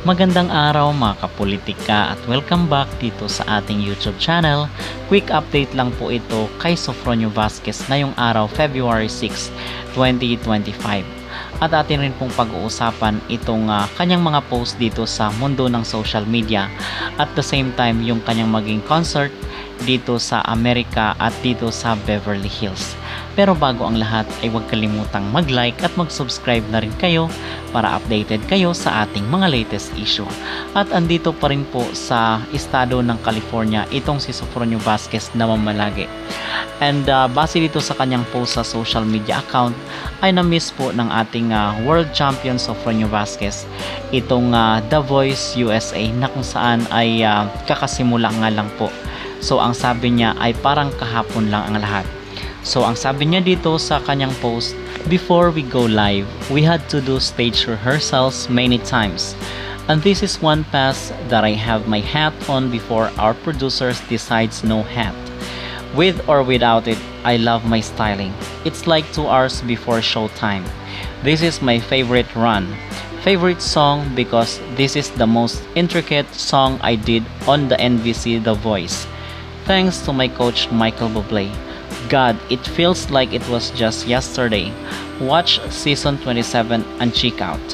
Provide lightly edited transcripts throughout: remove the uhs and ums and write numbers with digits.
Magandang araw mga kapolitika at welcome back dito sa ating YouTube channel. Quick update lang po ito kay Sofronio Vasquez ngayong araw February 6, 2025. At atin rin pong pag-uusapan itong kanyang mga post dito sa mundo ng social media. At the same time yung kanyang maging concert dito sa Amerika at dito sa Beverly Hills. Pero bago ang lahat ay huwag kalimutang mag-like at mag-subscribe na rin kayo para updated kayo sa ating mga latest issue. At andito pa rin po sa estado ng California itong si Sofronio Vasquez na mamalagi. And base dito sa kanyang post sa social media account ay na-miss po ng ating world champion Sofronio Vasquez itong The Voice USA na kung saan ay kakasimula nga lang po. So ang sabi niya ay parang kahapon lang ang lahat. So ang sabi niya dito sa kanyang post, before we go live, we had to do stage rehearsals many times. And this is one pass that I have my hat on before our producers decides no hat. With or without it, I love my styling. It's like 2 hours before showtime. This is my favorite run. Favorite song because this is the most intricate song I did on the NBC The Voice. Thanks to my coach Michael Bublé. God, it feels like it was just yesterday. Watch season 27 and check out.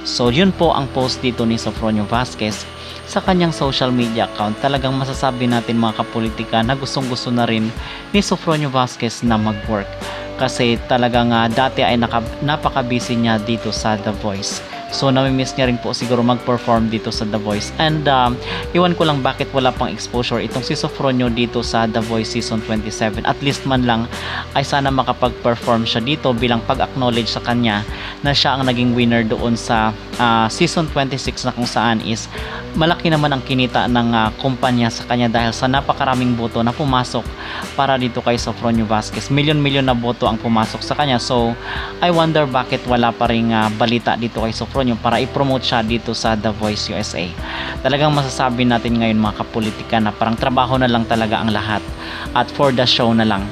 So yun po ang post dito ni Sofronio Vasquez sa kanyang social media account. Talagang masasabi natin mga kapolitika na gustong-gusto na rin ni Sofronio Vasquez na mag-work. Kasi talagang dati ay napaka-busy niya dito sa The Voice. So nami-miss niya rin po siguro mag-perform dito sa The Voice. And iwan ko lang bakit wala pang exposure itong si Sofronio dito sa The Voice Season 27. At least man lang ay sana makapag-perform siya dito bilang pag-acknowledge sa kanya na siya ang naging winner doon sa Season 26 na kung saan is malaki naman ang kinita ng kumpanya sa kanya dahil sa napakaraming boto na pumasok para dito kay Sofronio Vasquez. Milyon-milyon na boto ang pumasok sa kanya. So I wonder bakit wala pa ring balita dito kay Sofronio para i-promote siya dito sa The Voice USA. Talagang masasabi natin ngayon mga kapolitika na parang trabaho na lang talaga ang lahat at for the show na lang.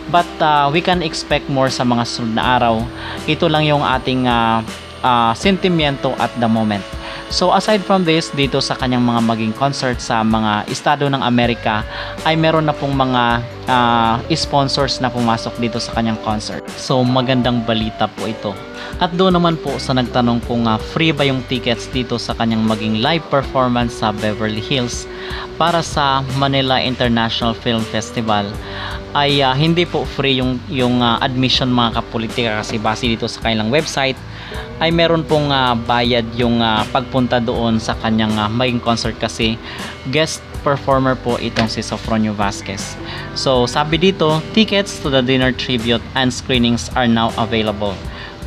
But we can expect more sa mga sunod na araw. Ito lang yung ating sentimiento at the moment. So aside from this, dito sa kanyang mga maging concert sa mga estado ng Amerika ay meron na pong mga sponsors na pumasok dito sa kanyang concert. So magandang balita po ito. At doon naman po sa nagtanong kung free ba yung tickets dito sa kanyang maging live performance sa Beverly Hills para sa Manila International Film Festival ay hindi po free yung admission mga kapolitika kasi base dito sa kanilang website ay meron pong bayad yung pagpunta doon sa kanyang maging concert kasi guest performer po itong si Sofronio Vasquez. So sabi dito, tickets to the dinner tribute and screenings are now available.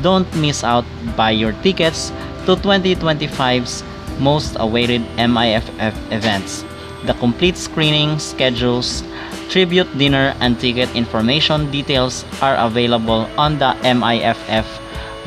Don't miss out, buy your tickets to 2025's most awaited MIFF events. The complete screening schedules, tribute dinner and ticket information details are available on the MIFF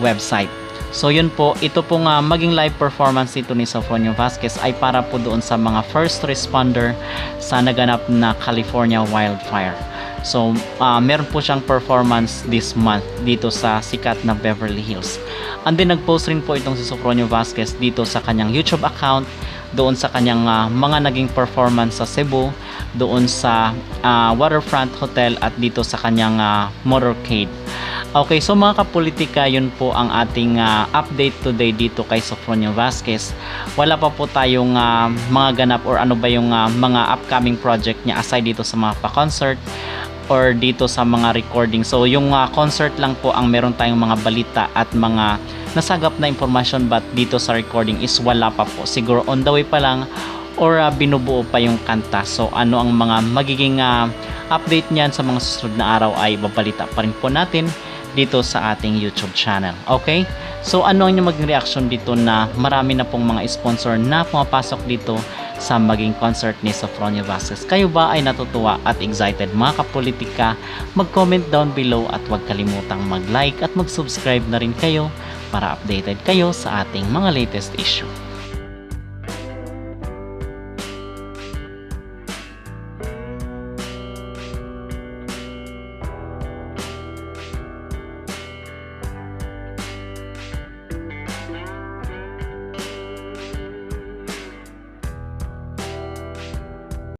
website. So yun po, ito pong maging live performance ito ni Sofronio Vasquez ay para po doon sa mga first responder sa naganap na California wildfire. So meron po siyang performance this month dito sa sikat na Beverly Hills. And then nag-post rin po itong si Sofronio Vasquez dito sa kanyang YouTube account doon sa kanyang mga naging performance sa Cebu, doon sa Waterfront Hotel at dito sa kanyang motorcade. Okay, so mga kapolitika, yun po ang ating update today dito kay Sofronio Vasquez. Wala pa po tayong mga ganap or ano ba yung mga upcoming project niya aside dito sa mga pa-concert or dito sa mga recording. So yung concert lang po ang meron tayong mga balita at mga nasagap na information, but dito sa recording is wala pa po. Siguro on the way pa lang or binubuo pa yung kanta. So ano ang mga magiging update niyan sa mga susunod na araw ay babalita pa rin po natin dito sa ating YouTube channel. Okay? So ano ang maging reaction dito na marami na pong mga sponsor na pumapasok dito sa maging concert ni Sofronio Vasquez? Kayo ba ay natutuwa at excited mga kapolitika? Mag-comment down below at huwag kalimutang mag-like at mag-subscribe na rin kayo para updated kayo sa ating mga latest issue.